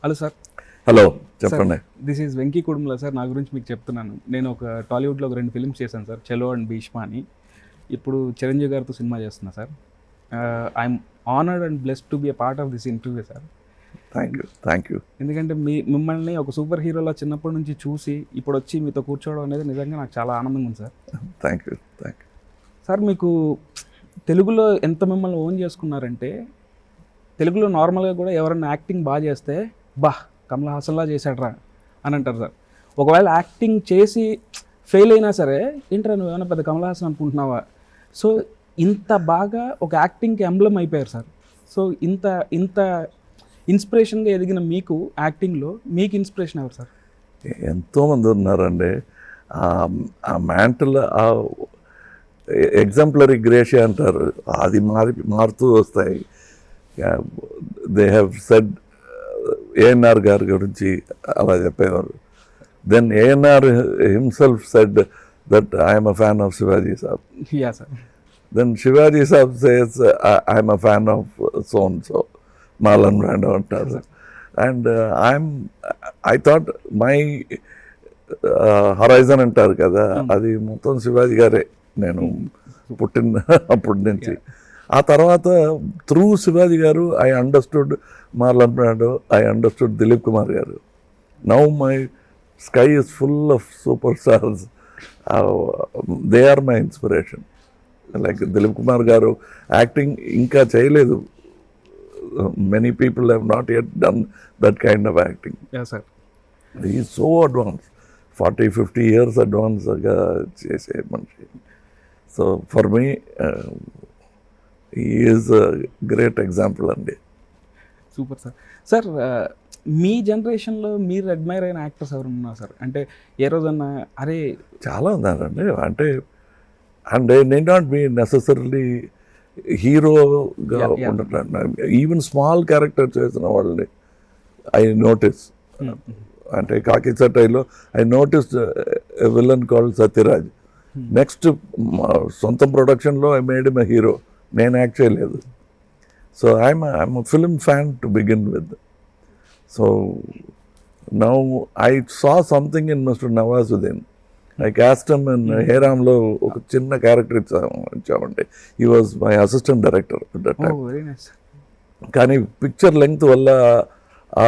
Hello sir. Hello చెప్పండి. This is Venky Kudumula sir. నా గురించి మీకు చెప్తున్నాను. నేను ఒక టాలీవుడ్లో ఒక 2 ఫిల్మ్స్ చేశాను సార్, చలో అండ్ భీష్మ అని. ఇప్పుడు చిరంజీవి గారితో సినిమా చేస్తున్నా sir. I'm honoured and blessed to be a part of this interview sir. Thank you. ఎందుకంటే మిమ్మల్ని ఒక సూపర్ హీరోలో చిన్నప్పటి నుంచి చూసి ఇప్పుడు వచ్చి మీతో కూర్చోవడం అనేది నిజంగా నాకు చాలా ఆనందంగా ఉంది సార్. థ్యాంక్ యూ సార్, మీకు తెలుగులో ఎంత మిమ్మల్ని ఓన్ చేసుకున్నారంటే, తెలుగులో నార్మల్గా కూడా ఎవరన్నా యాక్టింగ్ బాగా చేస్తే కమల్ హాసన్లా చేశాడ్రా అని అంటారు సార్. ఒకవేళ యాక్టింగ్ చేసి ఫెయిల్ అయినా సరే, ఏంట్రా నువ్వు ఏమైనా పెద్ద కమల్ హాసన్ అనుకుంటున్నావా? సో ఇంత బాగా ఒక యాక్టింగ్కి ఎంబ్లమ్ అయిపోయారు సార్. సో ఇంత ఇన్స్పిరేషన్గా ఎదిగిన మీకు యాక్టింగ్లో మీకు ఇన్స్పిరేషన్ ఎవరు సార్? ఎంతోమంది ఉన్నారండి. ఆ మ్యాంటల్ ఎగ్జాంపులరీ గ్రేషియా అంటారు, అది మారుతూ వస్తాయి. దే హ్యావ్ సెడ్ ఏఎన్ఆర్ గారి గురించి అలా చెప్పేవారు. Then ANR himself said that I'm a fan of Shivaji saab. Yeah sir. Then Shivaji saab says I'm a fan of so and so, Marlon Brando అంటారు. And I thought my horizon అంటారు కదా, అది మొత్తం శివాజీ గారే నేను పుట్టిన అప్పటి నుంచి. ఆ తర్వాత through Shivaji garu I understood Marlon Brando, I understood Dilip Kumar garu. Now my sky is full of super stars. They are my inspiration. Like Dilip Kumar garu acting ఇంకా చేయలేదు. Many people have not yet done that kind of acting. He is so advance, 40-50 years అడ్వాన్స్గా చేసే మనిషి. So for me he is a great example అండి. Super sir. Sir, మీ జనరేషన్లో మీరు admire అయిన యాక్టర్స్ ఎవరు ఉన్నారు సార్? అంటే ఏ రోజన్నా అరే చాలా ఉన్నారండి. అంటే అండ్ నే నాట్ బి నెసెసరీలీ హీరోగా ఉండటం, ఈవెన్ స్మాల్ క్యారెక్టర్ చేసిన వాళ్ళని ఐ నోటీస్. అంటే కాకి చట్టైలో I noticed a villain called Sathyaraj. Next సొంత ప్రొడక్షన్లో I made him a hero. నేను యాక్ట్ చేయలేదు. So I'm a film fan to begin with. So now I saw something in mister Nawazuddin. I cast him in హేరామ్లో ఒక చిన్న character ఇచ్చామండి. He was my assistant director at that time. కానీ picture length వల్ల ఆ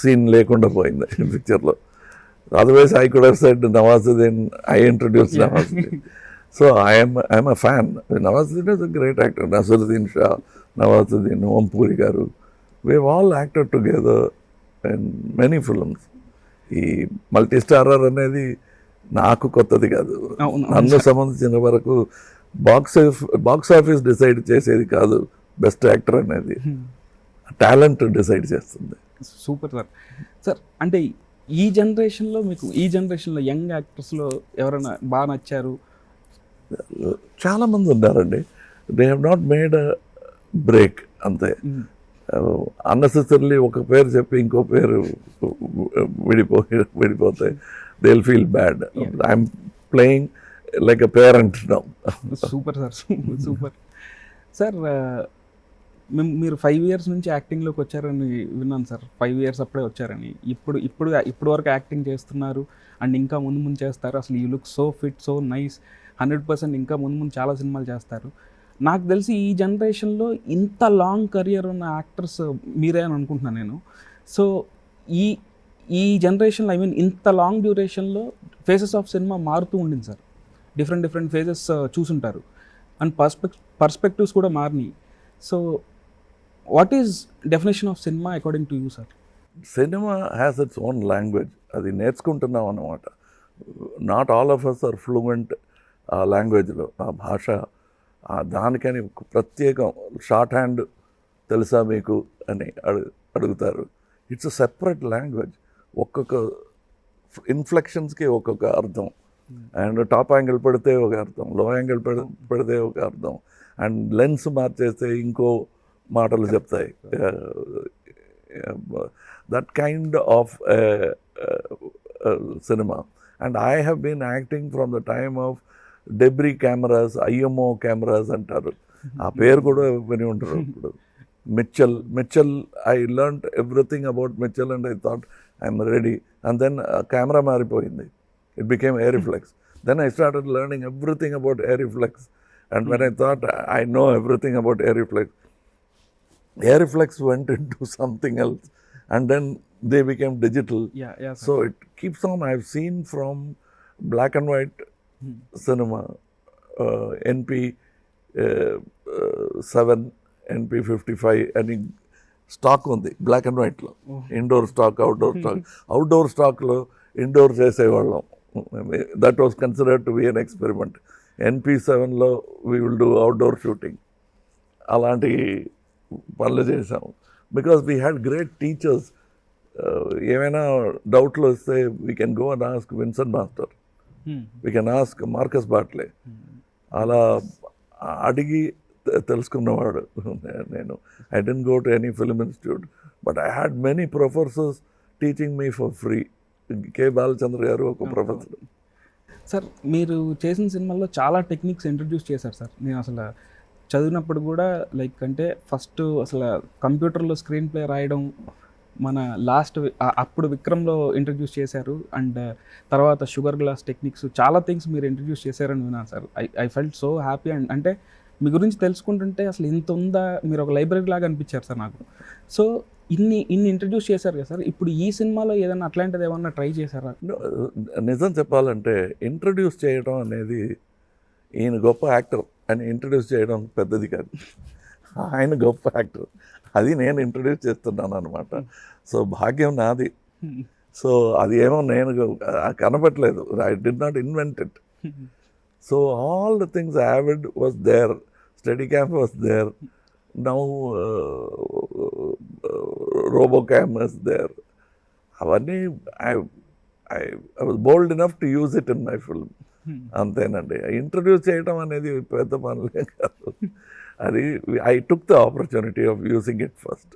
scene లేకుండా పోయింది పిక్చర్లో. Otherwise I could have said Nawazuddin, I introduce Nawazuddin. So I'm a fan. Nawazuddin is a great actor. Naseeruddin Shah, Nawazuddin, Om Puri garu, we all acted together in many films. ఈ multi starrer అనేది నాకు కొత్తది కాదు. నన్ను సంబంధించిన వరకు బాక్స్ ఆఫీస్ డిసైడ్ చేసేది కాదు బెస్ట్ యాక్టర్ అనేది, టాలెంట్ డిసైడ్ చేస్తుంది. Super sir. సార్, అంటే ఈ జనరేషన్లో మీకు, ఈ జనరేషన్లో యంగ్ యాక్టర్స్లో ఎవరైనా బాగా నచ్చారు? చాలామంది ఉన్నారండి. They have not made a break అంతే. అన్నెసెసరీలీ ఒక పేరు చెప్పి ఇంకో పేరు విడిపోతే they will feel bad. I'm playing like a parent now. Super sir, super. Sir, మీరు 5 years నుంచి యాక్టింగ్లోకి వచ్చారని విన్నాను సార్. 5 years అప్పుడే వచ్చారని. ఇప్పుడు వరకు యాక్టింగ్ చేస్తున్నారు అండ్ ఇంకా ముందు చేస్తారు. అసలు you look so fit, so nice. 100% ఇంకా ముందు చాలా సినిమాలు చేస్తారు. నాకు తెలిసి ఈ జనరేషన్లో ఇంత లాంగ్ కెరియర్ ఉన్న యాక్టర్స్ మీరే అని అనుకుంటున్నాను నేను. సో ఈ జనరేషన్లో, ఐ మీన్ ఇంత లాంగ్ డ్యూరేషన్లో ఫేసెస్ ఆఫ్ సినిమా మారుతూ ఉండింది సార్. డిఫరెంట్ ఫేజెస్ చూసుంటారు అండ్ పర్స్పెక్టివ్స్ కూడా మారినాయి. So what is definition of cinema according to you sir? Cinema has its own language. అది నేర్చుకుంటున్నాం అన్నమాట. Not all of us are fluent ఆ లాంగ్వేజ్లో, ఆ భాష. దానికని ప్రత్యేకం షార్ట్ హ్యాండ్ తెలుసా మీకు అని అడుగుతారు. It's a separate language. ఒక్కొక్క ఇన్ఫ్లెక్షన్స్కి ఒక్కొక్క అర్థం. అండ్ టాప్ యాంగిల్ పెడితే ఒక అర్థం, లో యాంగిల్ పెడితే ఒక అర్థం, అండ్ లెన్స్ మార్చేస్తే ఇంకో మాటలు చెప్తాయి. That kind of cinema. And I have been acting from the time of Debrie cameras, Eyemo cameras అంటారు. ఆ పేరు కూడా విని ఉంటారు ఇప్పుడు. Mitchell, I learned everything about Mitchell and I thought I'm ready. And then camera maripoyindi. It became air reflex. Then I started learning everything about air reflex. And when I thought I know everything about air reflex went into something else. And then they became digital. Yeah, yeah, sir. So it keeps on. I've seen from black and white cinema, NP 7, NP 55 అని stock ఉంది black and వైట్లో. Indoor stock, outdoor స్టాక్లో indoor చేసేవాళ్ళం. That was considered to be an experiment. NP 7లో we will do outdoor shooting. అలాంటి పనులు చేసాం. Because we had great teachers. ఏమైనా డౌట్లు వస్తే we can go and ask Vincent master, we can ask Marcus Bartley. అలా అడిగి తెలుసుకున్నవాడు నేను. I didn't go to any film institute, but I had many professors teaching me for free. K Balachandra గారు ఒక professor. Sir మీరు చేసిన సినిమాల్లో చాలా టెక్నిక్స్ ఇంట్రడ్యూస్ చేశారు సార్. నేను అసలు చదివినప్పుడు కూడా లైక్ అంటే ఫస్ట్ అసలు కంప్యూటర్లో స్క్రీన్ ప్లే రాయడం మన లాస్ట్ అప్పుడు విక్రమ్లో ఇంట్రడ్యూస్ చేశారు. అండ్ తర్వాత షుగర్ గ్లాస్ టెక్నిక్స్ చాలా థింగ్స్ మీరు ఇంట్రడ్యూస్ చేశారని విన్నాను sir. I felt so happy. And అంటే మీ గురించి తెలుసుకుంటుంటే అసలు ఇంత ఉందా, మీరు ఒక లైబ్రరీ లాగా అనిపించారు సార్ నాకు. సో ఇన్ని ఇంట్రడ్యూస్ చేశారు కదా సార్. ఇప్పుడు ఈ సినిమాలో ఏదైనా అట్లాంటిది ఏమన్నా ట్రై చేశారా? నిజం చెప్పాలంటే ఇంట్రడ్యూస్ చేయడం అనేది, ఈయన గొప్ప యాక్టర్ అని ఇంట్రడ్యూస్ చేయడం పెద్దది కాదు. ఆయన గొప్ప యాక్టర్, అది నేను ఇంట్రడ్యూస్ చేస్తున్నాను అనమాట. సో భాగ్యం నాది. సో అది ఏమో నేను కనపట్లేదు. I did not invent it. So all the things Avid was there, steady cam was there, now robo cam was there. అవన్నీ I was bold enough to use it in my film. అంతేనండి. Introduce చేయడం అనేది పెద్ద పనులే కాదు. అది I took the opportunity of using it first.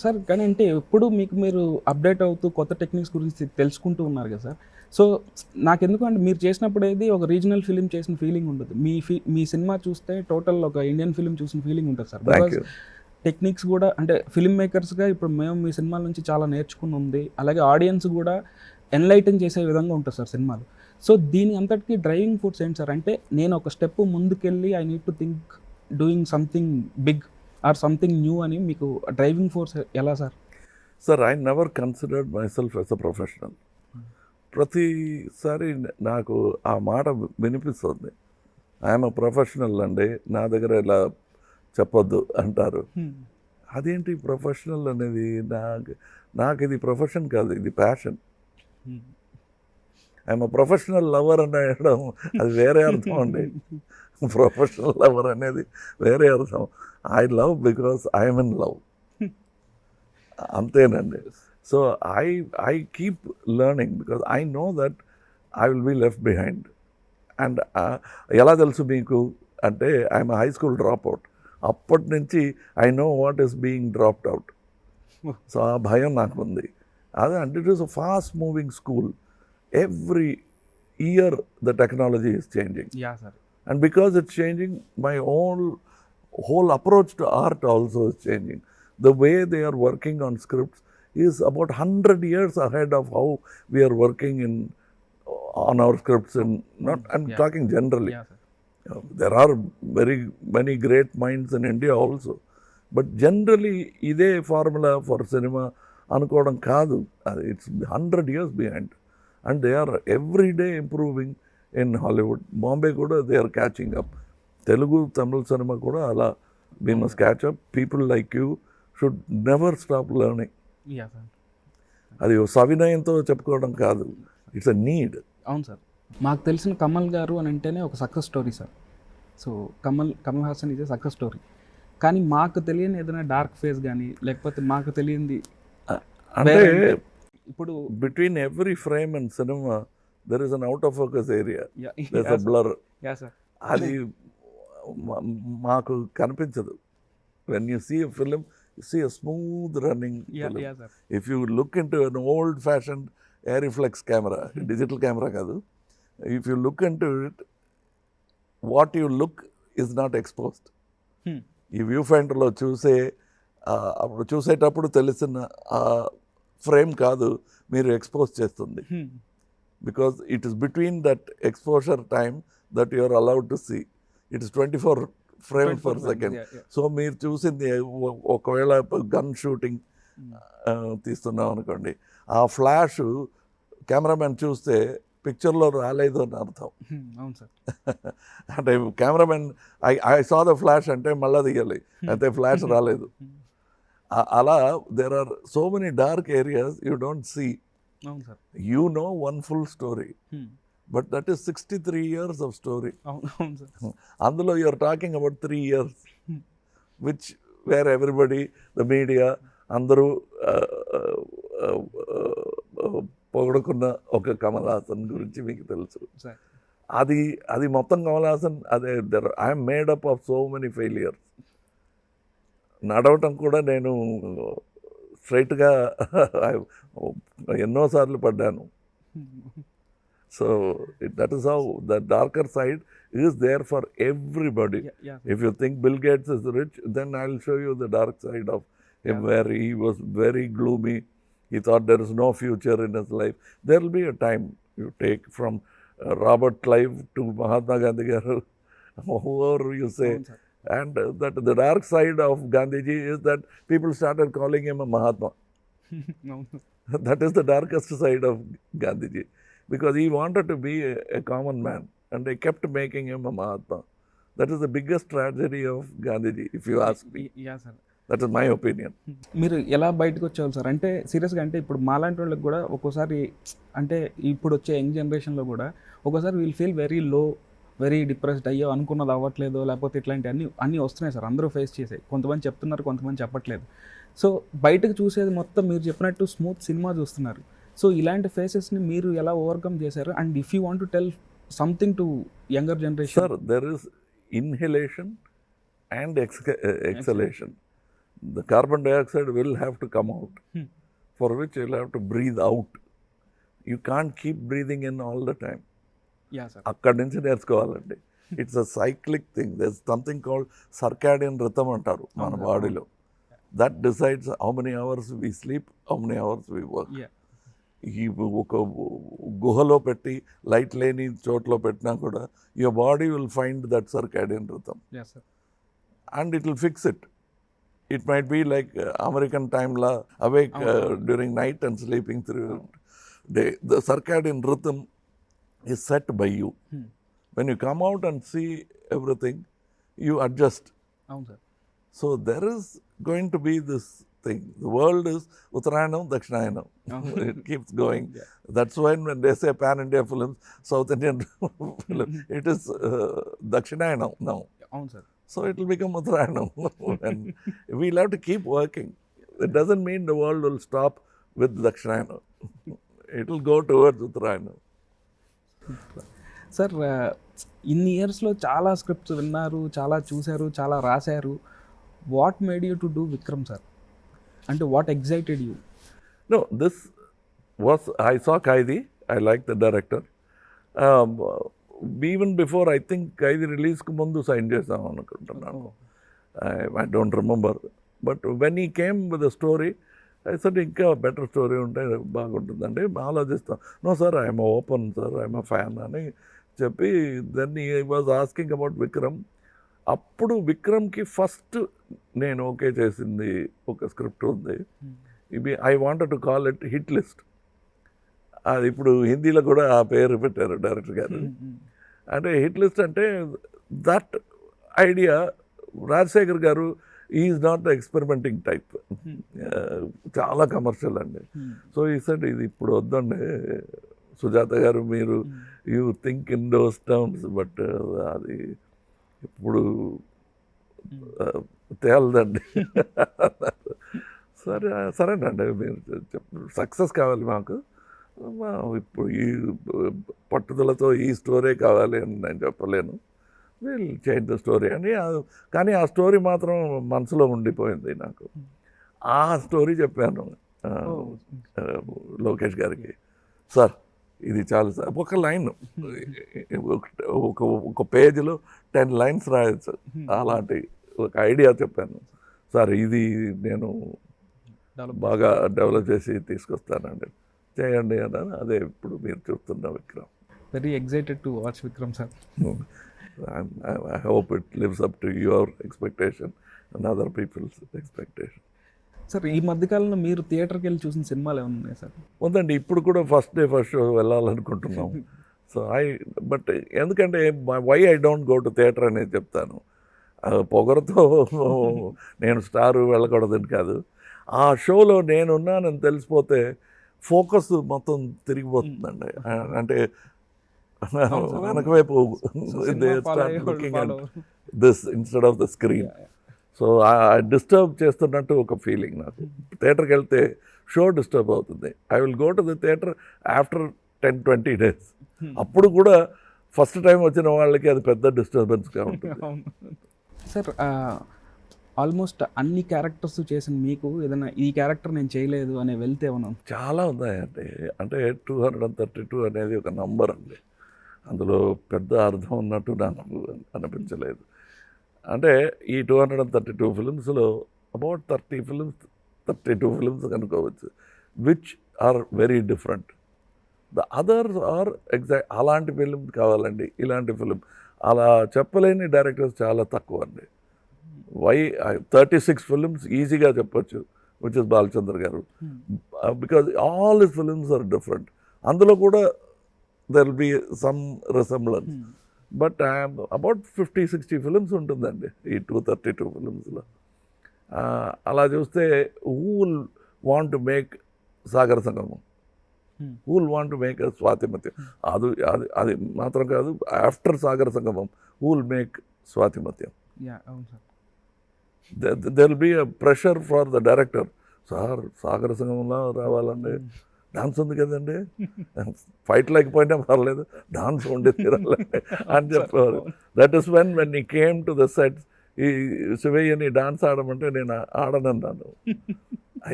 Sir కానీ అంటే ఎప్పుడు మీరు అప్డేట్ అవుతూ కొత్త టెక్నిక్స్ గురించి తెలుసుకుంటూ ఉన్నారు కదా సార్. సో నాకెందుకు అంటే మీరు చేసినప్పుడు ఏది ఒక రీజనల్ ఫిలిం చేసిన ఫీలింగ్ ఉండదు. మీ సినిమా చూస్తే టోటల్ ఒక ఇండియన్ ఫిలిం చూసిన ఫీలింగ్ ఉంటుంది సార్. బికాజ్ టెక్నిక్స్ కూడా అంటే ఫిల్మ్ మేకర్స్గా ఇప్పుడు మేము మీ సినిమాల నుంచి చాలా నేర్చుకుని ఉంది. అలాగే ఆడియన్స్ కూడా ఎన్లైటన్ చేసే విధంగా ఉంటుంది సార్ సినిమాలు. సో దీని అంతటికీ డ్రైవింగ్ ఫోర్స్ ఏంటి సార్? అంటే నేను ఒక స్టెప్ ముందుకెళ్ళి I need to think doing something big or something new అని మీకు డ్రైవింగ్ ఫోర్స్ ఎలా sir? Sir, I never considered myself as a professional. ప్రతిసారి నాకు ఆ మాట వినిపిస్తుంది, ఐఎమ్ అ ప్రొఫెషనల్ అండి, నా దగ్గర ఇలా చెప్పొద్దు అంటారు. అదేంటి ప్రొఫెషనల్ అనేది? నాకు ఇది ప్రొఫెషన్ కాదు, ఇది ప్యాషన్. ఐఎమ్ ప్రొఫెషనల్ లవర్ అనడం అది వేరే అర్థం అండి. ప్రొఫెషనల్ లవర్ అనేది వేరే అర్థం. I love because I'm in love, అంతేనండి. So I keep learning because I know that I will be left behind. And ఎలా తెలుసు మీకు అంటే, I'm high school drop out. అప్పటి నుంచి I know what is being dropped out. So ఆ భయం నాకు ఉంది. అదే అంటే it is a fast moving school. Every year the technology is changing. Yeah, sir. And because it's changing, my whole approach to art also is changing. The way they are working on scripts is about 100 years ahead of how we are working on our scripts. And I'm talking generally. Yeah, sir. There are very many great minds in India also. But generally, ide formula for cinema anukodam kaadu. It's 100 years behind. And they are every day improving in Hollywood. Bombay kuda they are catching up. Telugu, Tamil cinema kuda ala we must catch up. People like you should never stop learning. Yeah, sir. అది సవినయంతో చెప్పుకోవడం కాదు, it's a need. అవును sir. మాకు తెలిసిన కమల్ గారు అని అంటేనే ఒక success story sir. So Kamal Haasan ఇదే సక్సెస్ స్టోరీ. కానీ మాకు తెలియని ఏదైనా డార్క్ ఫేస్ కానీ లేకపోతే మాకు తెలియంది అంటే ఇప్పుడు between every frame and cinema there is an out of focus area, there is a blur. అది మాకు కనిపించదు. When you see a film, you see a smooth running film. Yeah, sir. If you look into an old fashioned air reflex camera, digital camera kadu, if you look into it, what you look is not exposed. ఈ వ్యూ ఫైండర్లో అప్పుడు చూసేటప్పుడు తెలిసిన ఆ frame కాదు మీరు expose చేస్తుంది. Because it is between that exposure time that you are allowed to see. It is 24 frame per second. So మీరు చూసింది ఒకవేళ గన్ షూటింగ్ తీస్తున్నాం అనుకోండి, ఆ ఫ్లాష్ కెమెరామెన్ చూస్తే పిక్చర్లో రాలేదు అని అర్థం. అవును సార్. అంటే cameraman I saw the flash అంటే మళ్ళీ తీయాలి, అయితే ఫ్లాష్ రాలేదు. అలా there are so many dark areas you don't see. అవును sir. You know one full story, but that is 63 years of story. అవును సార్. అందులో you're talking about 3 years, which where everybody, the media అందరూ పొగడుకున్న ఒక కమల్ హాసన్ గురించి మీకు తెలుసు. అది మొత్తం కమల్ హాసన్ అదే. I'm made up of so many failures. నడవటం కూడా నేను స్ట్రైట్గా ఎన్నోసార్లు పడ్డాను. So that is how the darker side is there for everybody. If you think Bill Gates is rich, then I will show you the dark side of him, where he was very gloomy. He thought there is no future in his life. There will be a time you take from Robert Clive to Mahatma Gandhi garu, whoever you say. And that the dark side of Gandhiji is that people started calling him a Mahatma. That is the darkest side of Gandhiji, because he wanted to be a common man and they kept making him a Mahatma. That is the biggest tragedy of Gandhiji, if you ask me. Yeah, sir. That is my opinion. మీరు ఎలా బయటకు వచ్చేవాళ్ళు sir? అంటే సీరియస్గా, అంటే ఇప్పుడు మాలాంటి వాళ్ళకి కూడా ఒక్కోసారి, అంటే ఇప్పుడు వచ్చే యంగ్ జనరేషన్లో కూడా ఒక్కోసారి we'll feel very low, very depressed, అయ్యో అనుకున్నది అవ్వట్లేదు, లేకపోతే ఇట్లాంటి అన్నీ వస్తున్నాయి సార్. అందరూ ఫేస్ చేసే, కొంతమంది చెప్తున్నారు, కొంతమంది చెప్పట్లేదు. సో బయటకు చూసేది మొత్తం మీరు చెప్పినట్టు స్మూత్ సినిమా చూస్తున్నారు. సో ఇలాంటి ఫేసెస్ని మీరు ఎలా ఓవర్కమ్ చేశారు? And if you want to tell something to younger generation. Sir, there is inhalation and exhalation. The carbon dioxide will have to come out, for which you'll have to breathe out. You can't keep breathing in all the time. Yeah, sir. అక్కడి నుంచి నేర్చుకోవాలండి. It's a cyclic thing. There is something called circadian rhythm అంటారు మన బాడీలో. That decides how many hours we sleep, how many hours we work. ఈ ఒక గుహలో పెట్టి లైట్ లేని చోట్లో పెట్టినా కూడా your body will find that circadian rhythm and it will fix it. It might be like American time la, awake during night and sleeping through day. The circadian rhythm is set by you. When you come out and see everything, you adjust. So there is going to be this thing. The world is Uttarayanam, Dakshinayana. It keeps going. That's why when they say pan-India films, South Indian film, it is Dakshinayana now. So it will become Uttarayanam. And we'll have to keep working. It doesn't mean the world will stop with Dakshinayana. It will go towards Uttarayanam. Sir, ఇన్ని ఇయర్స్లో చాలా scripts విన్నారు, చాలా చూశారు, చాలా రాశారు. What made you to do Vikram sir? అంటే what excited you? No, this was, I saw Kaidi. I liked the director. Even before, I think Kaidi రిలీజ్కి ముందు సైన్ చేసాం అనుకుంటున్నాను. I don't remember. But when he came with the story, I said ఇంకా better story ఉంటే బాగుంటుందండి, ఆలోచిస్తాం. No sir, I'm open sir, I'm a fan అని చెప్పి then he was asking about Vikram. అప్పుడు విక్రమ్కి ఫస్ట్ నేను ఓకే చేసింది ఒక స్క్రిప్ట్ ఉంది. I wanted to call it hit list. అది ఇప్పుడు హిందీలో కూడా ఆ పేరు పెట్టారు డైరెక్టర్ గారు. అంటే హిట్ లిస్ట్ అంటే దట్ ఐడియా రాజశేఖర్ గారు is not the experimenting type, చాలా కమర్షియల్ అండి. సో ఈ సెడ్ ఇది ఇప్పుడు వద్దండి సుజాత గారు, మీరు you think in those terms, but అది ఇప్పుడు తేలదండి. సరేనండి, మీరు సక్సెస్ కావాలి మాకు, ఇప్పుడు ఈ పట్టుదలతో ఈ స్టోరీ కావాలి అని నేను చెప్పలేను. విల్ చేంజ్ ద స్టోరీ అని. కానీ ఆ స్టోరీ మాత్రం మనసులో ఉండిపోయింది నాకు. ఆ స్టోరీ చెప్పాను లోకేష్ గారికి. సార్, ఇది చాలు సార్, ఒక లైన్, ఒక పేజీలో 10 lines రాయొచ్చు అలాంటి ఒక ఐడియా చెప్పాను, సార్ ఇది నేను బాగా డెవలప్ చేసి తీసుకొస్తానండి, చేయండి అన్నాను. అదే ఇప్పుడు మీరు చూస్తున్న Vikram. Very excited to watch Vikram sir. I hope it lives up to your expectation and other people's expectation. Sir ఈ మధ్యకాలంలో మీరు థియేటర్కి వెళ్ళి చూసిన సినిమాలు ఏమైనా ఉన్నాయి సార్? ఉందండి, ఇప్పుడు కూడా ఫస్ట్ డే ఫస్ట్ షో వెళ్ళాలనుకుంటున్నాం. సో బట్ ఎందుకంటే why I don't go to theatre అనేది చెప్తాను. పొగరుతో నేను స్టార్ వెళ్ళకూడదని కాదు, ఆ షోలో నేనున్నానని తెలిసిపోతే ఫోకస్ మొత్తం తిరిగిపోతుందండి. అంటే వెనకవైపు this instead of the screen. So disturb చేస్తున్నట్టు ఒక ఫీలింగ్ నాకు. థియేటర్కి వెళ్తే షో డిస్టర్బ్ అవుతుంది. I will go to the theatre after 10-20 days. అప్పుడు కూడా ఫస్ట్ టైం వచ్చిన వాళ్ళకి అది పెద్ద డిస్టర్బెన్స్గా ఉంటుంది. సార్ ఆల్మోస్ట్ అన్ని క్యారెక్టర్స్ చేసిన మీకు ఏదైనా ఈ క్యారెక్టర్ నేను చేయలేదు అనే వెళ్తే ఏమన్నా? చాలా ఉన్నాయండి. అంటే 232 అనేది ఒక నంబర్ అండి, అందులో పెద్ద అర్థం ఉన్నట్టు నాకు అనిపించలేదు. అంటే ఈ 232 ఫిల్మ్స్లో అబౌట్ 32 ఫిల్మ్స్ కనుకోవచ్చు which are very different. The others are exact అలాంటి ఫిలిం కావాలండి, ఇలాంటి ఫిలిం అలా చెప్పలేని డైరెక్టర్స్ చాలా తక్కువ అండి. 36 ఫిలిమ్స్ ఈజీగా చెప్పొచ్చు, which is Balachandra garu, because all his films are different. అందులో కూడా there will be some resemblance, but about 50-60 films ఉంటుందండి ఈ 232 ఫిలిమ్స్లో. అలా చూస్తే who will want to make Sagara Sangamam, who will want to make Swathimuthyam, అది మాత్రం కాదు, after Sagara Sangamam who will make Swathimuthyam. there will be a pressure for the director. Sir Sagara సంగమంలో రావాలండి, డాన్స్ ఉంది కదండి, ఫైట్ లేకపోయినా పర్లేదు, డాన్స్ ఉండి తీరాలండి అని చెప్పేవారు. దట్ ఈస్ వెన్ ఈ కేమ్ టు ద సెట్స్, ఈ శివయ్యని డాన్స్ ఆడమంటే నేను ఆడనన్నాను.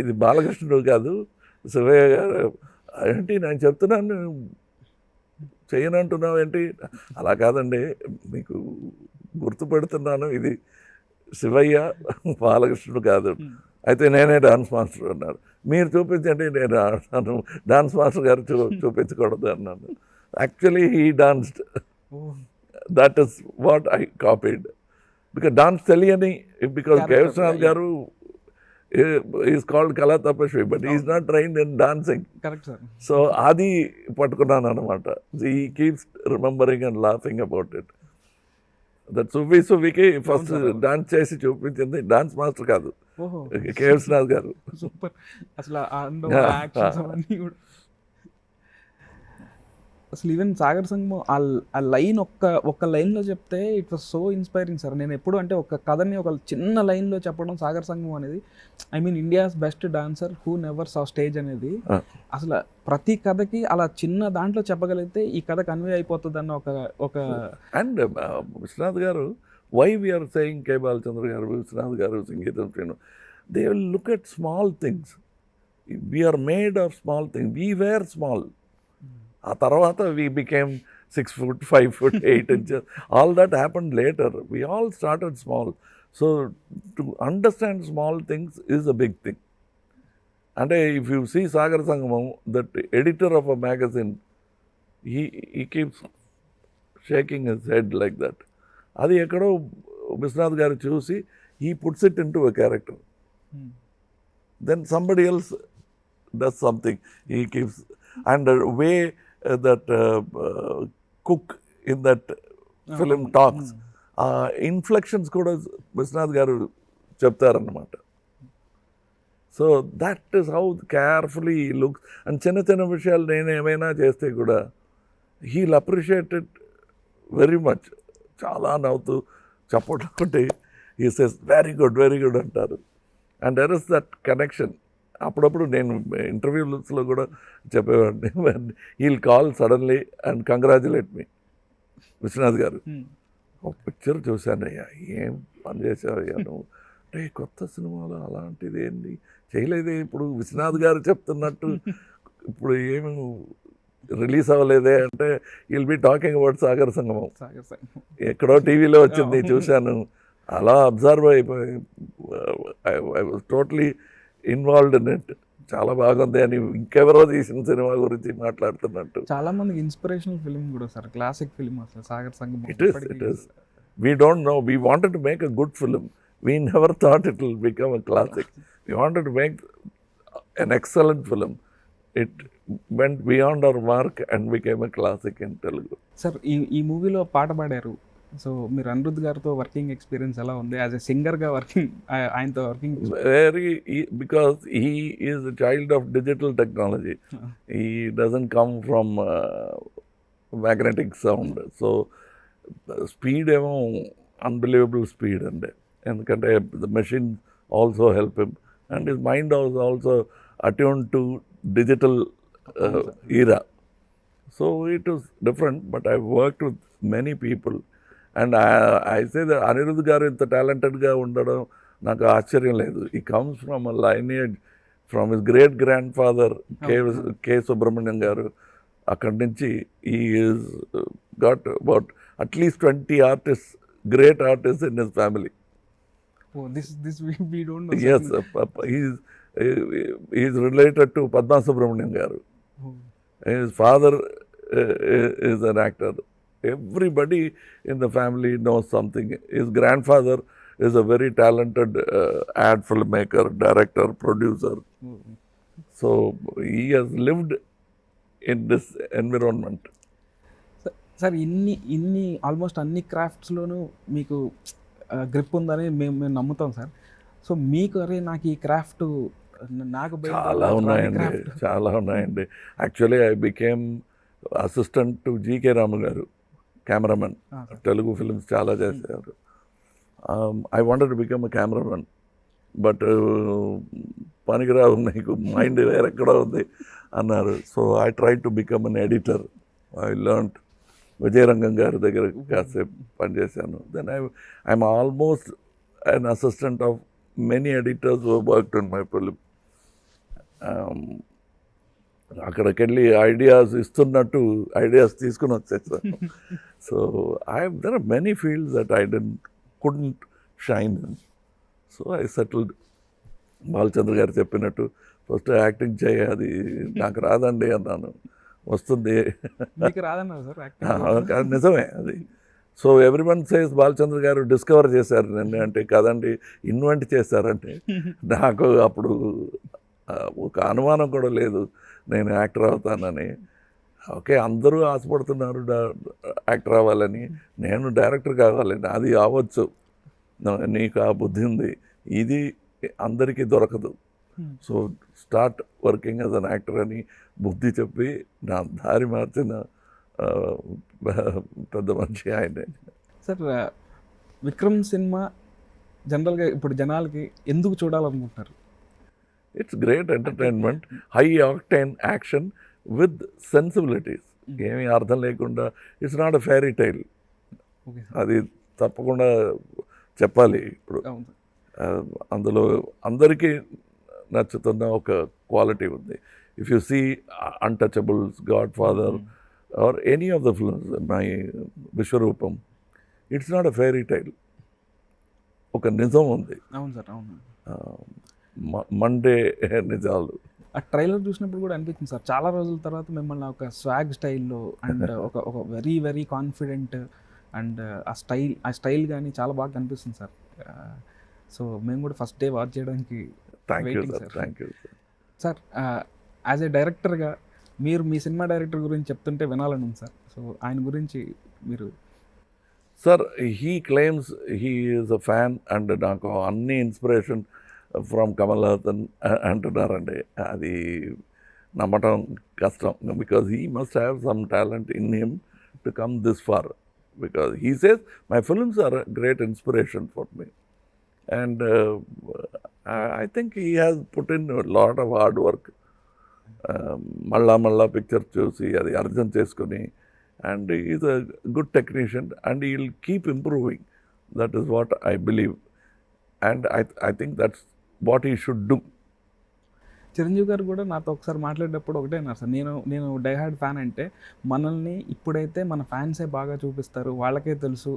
ఇది బాలకృష్ణుడు కాదు, శివయ్య గారు. ఏంటి నేను చెప్తున్నాను చేయనంటున్నావు ఏంటి? అలా కాదండి, మీకు గుర్తుపెడుతున్నాను, ఇది శివయ్య బాలకృష్ణుడు కాదు. అయితే నేనే డాన్స్ మాస్టర్ అన్నారు. మీరు చూపించండి, నేను అన్నాను. డాన్స్ మాస్టర్ గారు చూపించకూడదు అన్నాను. Actually he danced, that is what I copied. Because dance తెలియని, because Keshavnath garu is called Kala Tapasvi, but is not trained in dancing. So అది పట్టుకున్నాను అనమాట. He keeps remembering and laughing about it. That సువ్వికి ఫస్ట్ డాన్స్ చేసి చూపించింది dance master కాదు, కేశవనాథ్ గారు. Super. అసలు అసలు ఈవెన్ సాగర్ సంగమం ఆ లైన్ ఒక్క లైన్లో చెప్తే it was so inspiring sir. నేను ఎప్పుడు అంటే ఒక కథని ఒక చిన్న లైన్లో చెప్పడం సాగర్ సంగమం అనేది, I mean India's best dancer who never saw stage అనేది, అసలు ప్రతి కథకి అలా చిన్న దాంట్లో చెప్పగలిగితే ఈ కథ కన్వే అయిపోతుంది అన్న ఒక and Viswanath garu, why we are saying K Balachandra garu, Viswanath garu, Sangeetham Srinu, they will look at small things. We are made of small things, we were small. ఆ తర్వాత we became 6 foot, 5 foot, 8 inches. All that happened later. We all started small. So to understand small things is a big thing. And if you see Sagar Sangamam, that editor of a magazine, he keeps shaking his head like that. Adi ekkado Vishwanath garu chusi, he puts it into a character. Then somebody else does something. He keeps, and the way that cook in that film talks, inflections kuda Vishwanath garu cheptarannamata. So that is how carefully he looks. And చిన్న విషయాలు నేను ఏమైనా చేస్తే కూడా he'll appreciate it very much. చాలా నవ్వుతూ చప్పట్లు కొట్టి he says very good అంటారు. And there is that connection. అప్పుడప్పుడు నేను ఇంటర్వ్యూస్లో కూడా చెప్పేవాడిని, he'll call suddenly and congratulate me, Viswanath garu ఒక పిక్చర్ చూశానయ్యా, ఏం పని చేసావయ్యా నువ్వు అంటే, కొత్త సినిమాలో అలాంటిది ఏంటి చేయలేదే, ఇప్పుడు విశ్వనాథ్ గారు చెప్తున్నట్టు ఇప్పుడు ఏమి రిలీజ్ అవ్వలేదే అంటే, will be talking about Sagar సంగమం, ఎక్కడో టీవీలో వచ్చింది చూశాను, అలా అబ్జర్వ్ అయిపోయి I was totally involved in it. చాలా బాగుంది అని ఇంకెవరో తీసిన సినిమా గురించి మాట్లాడుతున్నట్టు. చాలా మందికి ఇన్స్పిరేషనల్ ఫిల్మ్ కూడా సార్, క్లాసిక్ ఫిల్మ్ అసలు సాగర్ సంగమం. It is. We don't know. We wanted to make a good film. We never thought it will become a classic. We wanted to make an excellent film. It went beyond our mark and became a classic in Telugu. Sir ఈ మూవీలో పాట పాడారు. So మీరు అనిరుద్ధ్ గారితో working experience ఎలా ఉంది? As a సింగర్గా working ఆయనతో working. Because he is a child of digital technology. He doesn't come from magnetic sound. So speed ఏమో అన్బిలీవబుల్ స్పీడ్ అండి. ఎందుకంటే the machine also help him and his mind was also attune to digital era. So it was different, but I worked with many people and I say that Anirudh garu ఇంత టాలెంటెడ్గా ఉండడం నాకు ఆశ్చర్యం లేదు. He comes from a lineage from his great grand father K Subrahmanyam garu. అక్కడి నుంచి he is got about at least 20 artists, great artists in his family. Oh, this we don't know. Yes, he is related to Padma Subramanian garu. Oh. His father is an actor. Everybody in the family knows something. His grandfather is a very talented ad filmmaker, director, producer. Oh. So he has lived in this environment. Sir ఇన్ని almost అన్ని క్రాఫ్ట్స్లోనూ మీకు grip ఉందని మేము నమ్ముతాం sir. So మీకు అరే నాకు ఈ క్రాఫ్ట్ నాకు చాలా ఉన్నాయండి. Actually I became assistant to GK Ramu garu, cameraman. Telugu films చాలా చేశారు. I wanted to become a cameraman, but పనికిరావు, నీకు మైండ్ వేరెక్కడో ఉంది అన్నారు. So I try to become an editor. I learned Vijayarangam garu దగ్గర కాసేపు పనిచేశాను. Then I'm almost an assistant of many editors who worked in my film. అక్కడికి వెళ్ళి ఐడియాస్ ఇస్తున్నట్టు ఐడియాస్ తీసుకుని వచ్చేసాను. So there are many fields that I couldn't shine in. So I settled. Balachandra గారు చెప్పినట్టు ఫస్ట్ యాక్టింగ్ చేయ, అది నాకు రాదండి అన్నాను. వస్తుంది, నిజమే అది. సో ఎవ్రీవన్ సేస్ బాలచంద్ర గారు డిస్కవర్ చేశారు నన్ను అంటే, కదండి ఇన్వెంట్ చేశారంటే. నాకు అప్పుడు ఒక అనుమానం కూడా లేదు నేను యాక్టర్ అవుతానని. ఓకే, అందరూ ఆశపడుతున్నారు యాక్టర్ అవ్వాలని, నేను డైరెక్టర్ కావాలని. అది అవ్వచ్చు, నీకు ఆ బుద్ధి ఉంది, ఇది అందరికీ దొరకదు. So start working as an actor అని బుద్ధి చెప్పి నా దారి మార్చిన పెద్ద మనిషి ఆయనే. సార్ విక్రమ్ సినిమా జనరల్గా ఇప్పుడు జనాలకి ఎందుకు చూడాలనుకుంటున్నారు? It's great entertainment, high octane action with sensibilities. ఏమీ అర్థం లేకుండా, it's not a fairy tile. అది తప్పకుండా చెప్పాలి. ఇప్పుడు అందులో అందరికీ నచ్చుతున్న ఒక క్వాలిటీ ఉంది. If you see Untouchables, Godfather or any of the films, my Vishwaroopam, it's not a fairy tale. ఒక నిజం ఉంది. అవును సార్, అవును. మండే నిజాలు. ఆ ట్రైలర్ చూసినప్పుడు కూడా అనిపించింది సార్, చాలా రోజుల తర్వాత మిమ్మల్ని ఒక స్వాగ్ స్టైల్లో అండ్ ఒక వెరీ వెరీ కాన్ఫిడెంట్ అండ్ ఆ స్టైల్ కానీ చాలా బాగా కనిపిస్తుంది సార్. సో మేము కూడా ఫస్ట్ డే వాచ్ చేయడానికి thank you sir. As a డైరెక్టర్గా మీరు మీ సినిమా డైరెక్టర్ గురించి చెప్తుంటే వినాలని ఉంది సార్. సో ఆయన గురించి మీరు. Sir, he claims he is a fan and నాకు అన్ని ఇన్స్పిరేషన్ ఫ్రమ్ కమల్ హాసన్ అంటున్నారండి. అది నమ్మటం కష్టం. Because he must have some talent in him to come this far. Because he says my films are a great inspiration for me. And I think he has put in a lot of hard work. మళ్ళా picture చూసి అది అర్థం చేసుకొని, and is a good technician and he will keep improving. That is what I believe and I think that's what he should do. Chiranjeevi గారు కూడా నాతో ఒకసారి మాట్లాడేటప్పుడు ఒకటే అన్నారు సార్, నేను డైహార్డ్ ఫ్యాన్ అంటే మనల్ని ఇప్పుడైతే మన ఫ్యాన్సే బాగా చూపిస్తారు, వాళ్ళకే తెలుసు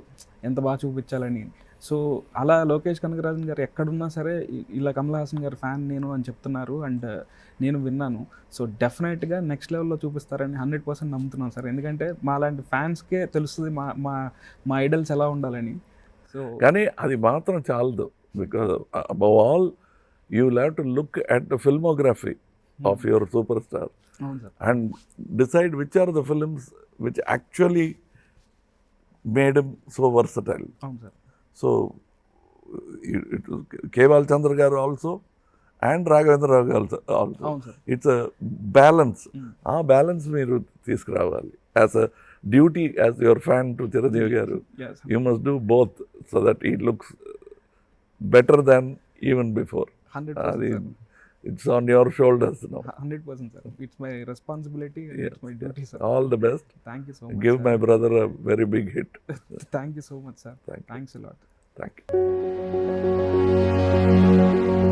ఎంత బాగా చూపించాలని. సో అలా లోకేష్ కనగరాజన్ గారు ఎక్కడున్నా సరే ఇలా కమల్ హాసన్ గారు ఫ్యాన్ నేను అని చెప్తున్నారు, అండ్ నేను విన్నాను. సో డెఫినెట్గా నెక్స్ట్ లెవెల్లో చూపిస్తారని 100% నమ్ముతున్నాను సార్. ఎందుకంటే మా లాంటి ఫ్యాన్స్కే తెలుస్తుంది మా మా మా ఐడల్స్ ఎలా ఉండాలని. సో కానీ అది మాత్రం చాలదు, because above all you will have to look at the filmography of your super star అవును సార్. And decide which are the films which actually made him so versatile. అవును సార్. So K Balachandra garu also and Raghavendra Rao garu also. అవును సార్. It's a balance. ఆ balance మీరు తీసుకురావాలి as a duty, as your fan to Chiranjeevi garu. Yes, sir. You must do both so that ఈ looks better than even before. 100% అది sir. It's on your shoulders now. 100% sir. It's my responsibility and it's my duty, sir. All the best. Thank you so much. Give sir. my brother a very big hit. Thank you so much, sir. Thank you. Thanks a lot. Thank you.